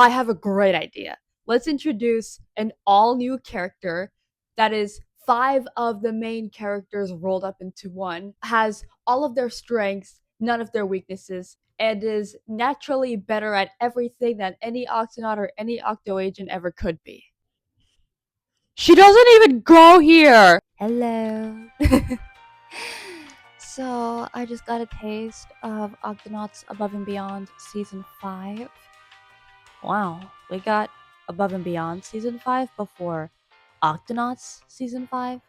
I have a great idea. Let's introduce an all new character that is five of the main characters rolled up into one, has all of their strengths, none of their weaknesses, and is naturally better at everything than any Octonaut or any Octo-agent ever could be. She doesn't even go here! Hello. So, I just got a taste of Octonauts Above and Beyond Season 5. Wow, we got Above and Beyond Season 5 before Octonauts Season 5.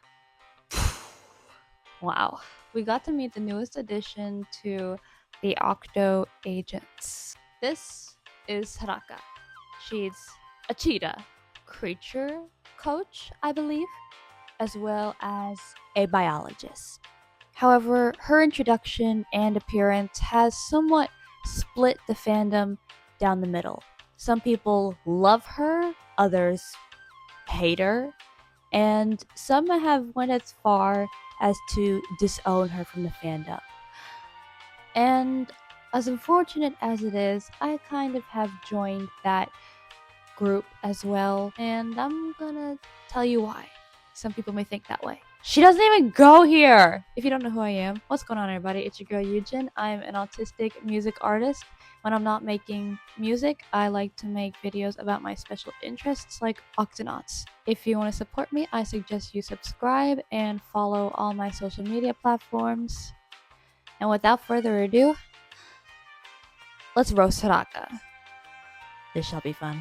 Wow, we got to meet the newest addition to the Octo Agents. This is Haraka. She's a cheetah creature coach, I believe, as well as a biologist. However, her introduction and appearance has somewhat split the fandom down the middle. Some people love her, others hate her, and some have went as far as to disown her from the fandom. And as unfortunate as it is, I kind of have joined that group as well, and I'm gonna tell you why. Some people may think that way. She doesn't even go here! If you don't know who I am, what's going on, everybody? It's your girl Yujin. I'm an autistic music artist. When I'm not making music, I like to make videos about my special interests like Octonauts. If you want to support me, I suggest you subscribe and follow all my social media platforms. And without further ado, let's roast Haraka. This shall be fun.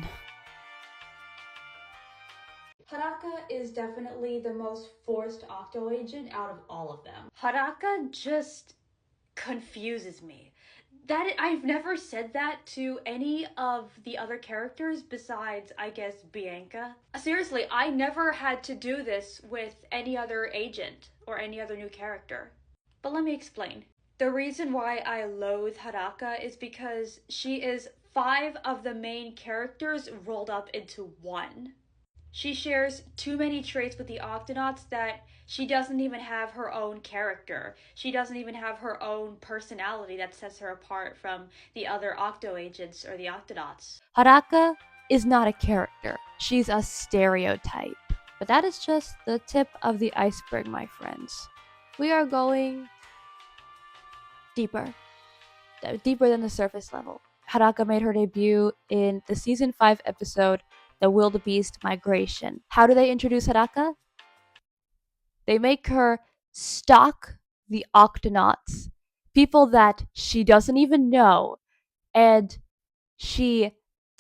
Haraka is definitely the most forced octo-agent out of all of them. Haraka just confuses me. I've never said that to any of the other characters besides, I guess, Bianca. Seriously, I never had to do this with any other agent or any other new character. But let me explain. The reason why I loathe Haraka is because she is 5 of the main characters rolled up into one. She shares too many traits with the Octonauts that she doesn't even have her own character. She doesn't even have her own personality that sets her apart from the other Octo-agents or the Octonauts. Haraka is not a character. She's a stereotype. But that is just the tip of the iceberg, my friends. We are going deeper. Deeper than the surface level. Haraka made her debut in the season 5 episode The Wildebeest Migration. How do they introduce Haraka? They make her stalk the Octonauts, people that she doesn't even know, and she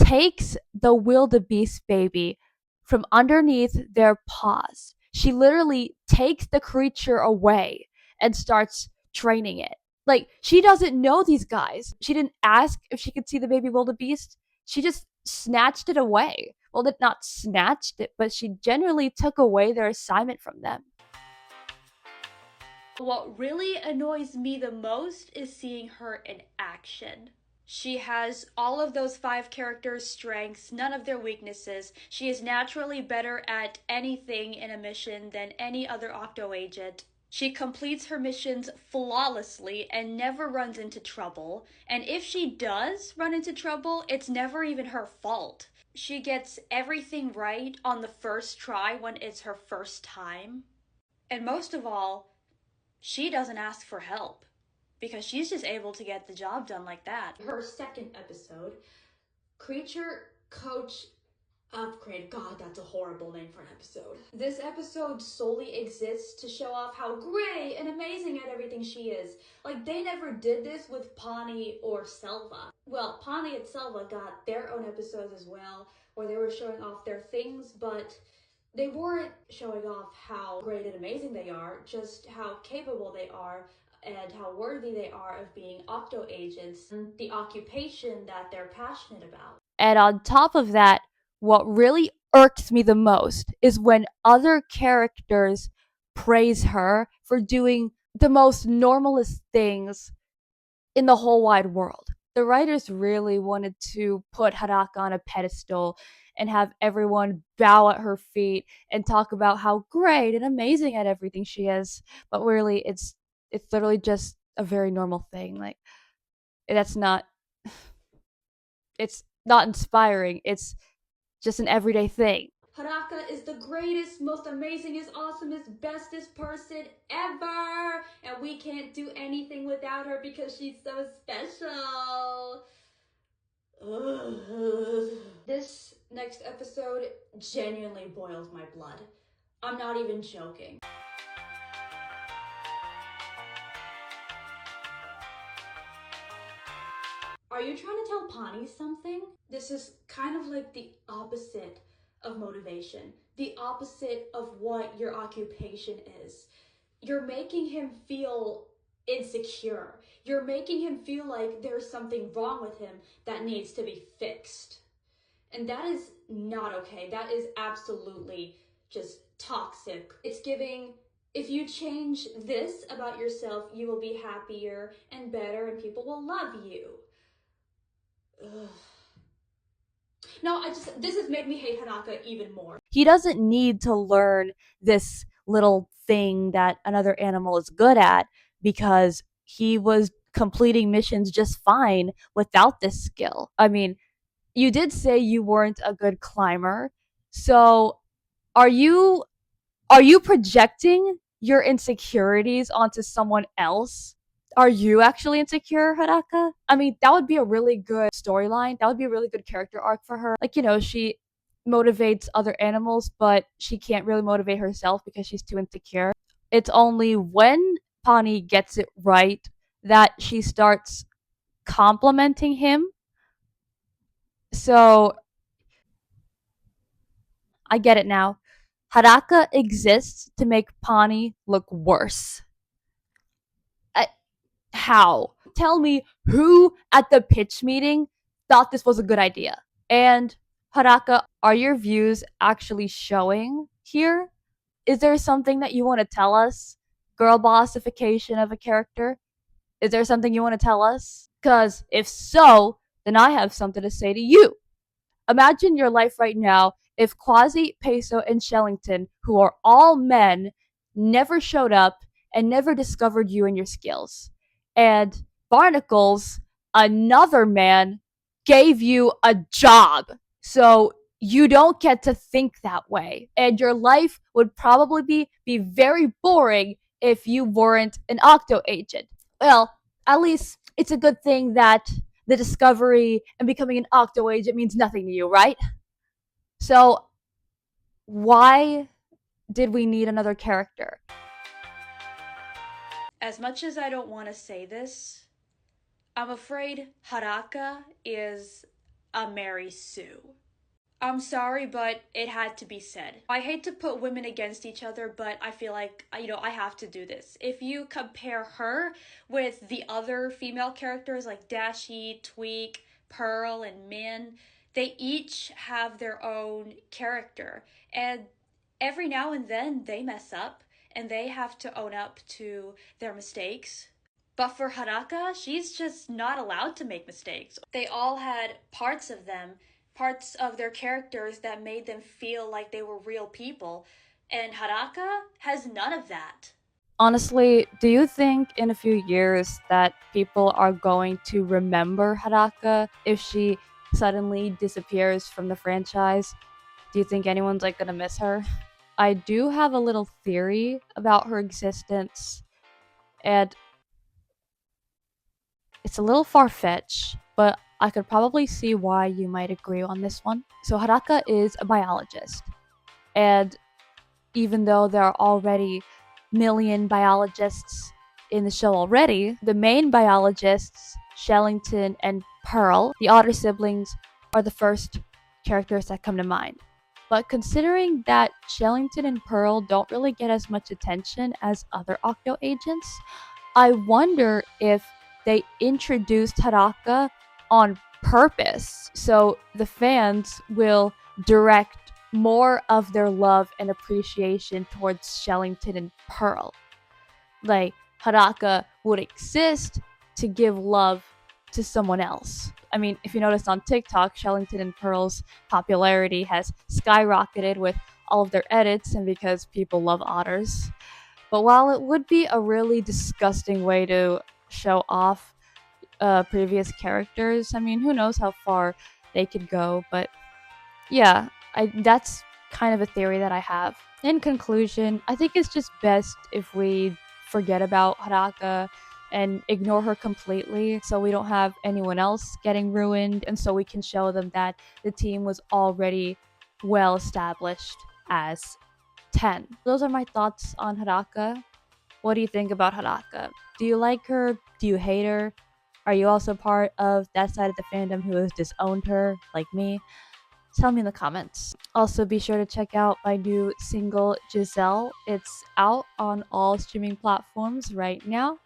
takes the wildebeest baby from underneath their paws. She literally takes the creature away and starts training it. Like, she doesn't know these guys. She didn't ask if she could see the baby wildebeest. She just snatched it away. Well, not snatched it, but she generally took away their assignment from them. What really annoys me the most is seeing her in action. She has all of those 5 characters' strengths, none of their weaknesses. She is naturally better at anything in a mission than any other Octo agent. She completes her missions flawlessly and never runs into trouble. And if she does run into trouble, it's never even her fault. She gets everything right on the first try when it's her first time. And most of all, she doesn't ask for help because she's just able to get the job done like that. Her second episode, Creature Coach Upgrade. God, that's a horrible name for an episode. This episode solely exists to show off how great and amazing at everything she is. Like, they never did this with Pawnee or Selva. Well, Pawnee and Selva got their own episodes as well, where they were showing off their things, but they weren't showing off how great and amazing they are, just how capable they are and how worthy they are of being octo agents and the occupation that they're passionate about. And on top of that, what really irks me the most is when other characters praise her for doing the most normalist things in the whole wide world. The writers really wanted to put Haraka on a pedestal and have everyone bow at her feet and talk about how great and amazing at everything she is. But really, it's literally just a very normal thing. Like, that's not. It's not inspiring. It's just an everyday thing. Haraka is the greatest, most amazingest, awesomest, bestest person ever! And we can't do anything without her because she's so special. Ugh. This next episode genuinely boils my blood. I'm not even joking. Are you trying to tell Pawnee something? This is kind of like the opposite of motivation, the opposite of what your occupation is. You're making him feel insecure. You're making him feel like there's something wrong with him that needs to be fixed. And that is not okay. That is absolutely just toxic. It's giving, if you change this about yourself, you will be happier and better and people will love you. Ugh. No, this has made me hate Haraka even more. He doesn't need to learn this little thing that another animal is good at because he was completing missions just fine without this skill. I mean, you did say you weren't a good climber. So, are you projecting your insecurities onto someone else? Are you actually insecure, Haraka? I mean, that would be a really good storyline. That would be a really good character arc for her. Like, she motivates other animals, but she can't really motivate herself because she's too insecure. It's only when Pawnee gets it right that she starts complimenting him. So, I get it now. Haraka exists to make Pawnee look worse. How? Tell me who at the pitch meeting thought this was a good idea. And Haraka, are your views actually showing here? Is there something that you want to tell us? Girl bossification of a character? Is there something you want to tell us? Because if so, then I have something to say to you. Imagine your life right now if Quasi, Peso, and Shellington, who are all men, never showed up and never discovered you and your skills. And Barnacles, another man, gave you a job. So you don't get to think that way. And your life would probably be very boring if you weren't an octo-agent. Well, at least it's a good thing that the discovery and becoming an octo-agent means nothing to you, right? So why did we need another character? As much as I don't want to say this, I'm afraid Haraka is a Mary Sue. I'm sorry, but it had to be said. I hate to put women against each other, but I feel like, I have to do this. If you compare her with the other female characters like Dashi, Tweak, Pearl, and Min, they each have their own character. And every now and then they mess up and they have to own up to their mistakes. But for Haraka, she's just not allowed to make mistakes. They all had parts of them, parts of their characters that made them feel like they were real people. And Haraka has none of that. Honestly, do you think in a few years that people are going to remember Haraka if she suddenly disappears from the franchise? Do you think anyone's gonna miss her? I do have a little theory about her existence, and it's a little far fetched, but I could probably see why you might agree on this one. So, Haraka is a biologist, and even though there are already million biologists in the show already, the main biologists, Shellington and Pearl, the Otter siblings, are the first characters that come to mind. But considering that Shellington and Pearl don't really get as much attention as other Octo agents, I wonder if they introduced Haraka on purpose so the fans will direct more of their love and appreciation towards Shellington and Pearl. Like, Haraka would exist to give love to someone else. I mean, if you notice on TikTok, Shellington and Pearl's popularity has skyrocketed with all of their edits and because people love otters. But while it would be a really disgusting way to show off previous characters, I mean, who knows how far they could go. But yeah, that's kind of a theory that I have. In conclusion, I think it's just best if we forget about Haraka and ignore her completely so we don't have anyone else getting ruined, and so we can show them that the team was already well established as 10. Those are my thoughts on Haraka. What do you think about Haraka? Do you like her? Do you hate her? Are you also part of that side of the fandom who has disowned her, like me? Tell me in the comments. Also, be sure to check out my new single, Giselle. It's out on all streaming platforms right now.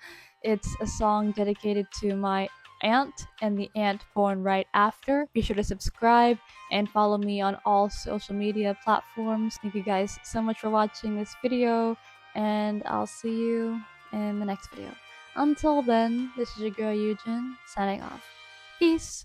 It's a song dedicated to my aunt and the aunt born right after. Be sure to subscribe and follow me on all social media platforms. Thank you guys so much for watching this video, and I'll see you in the next video. Until then, this is your girl Eugen, signing off. Peace!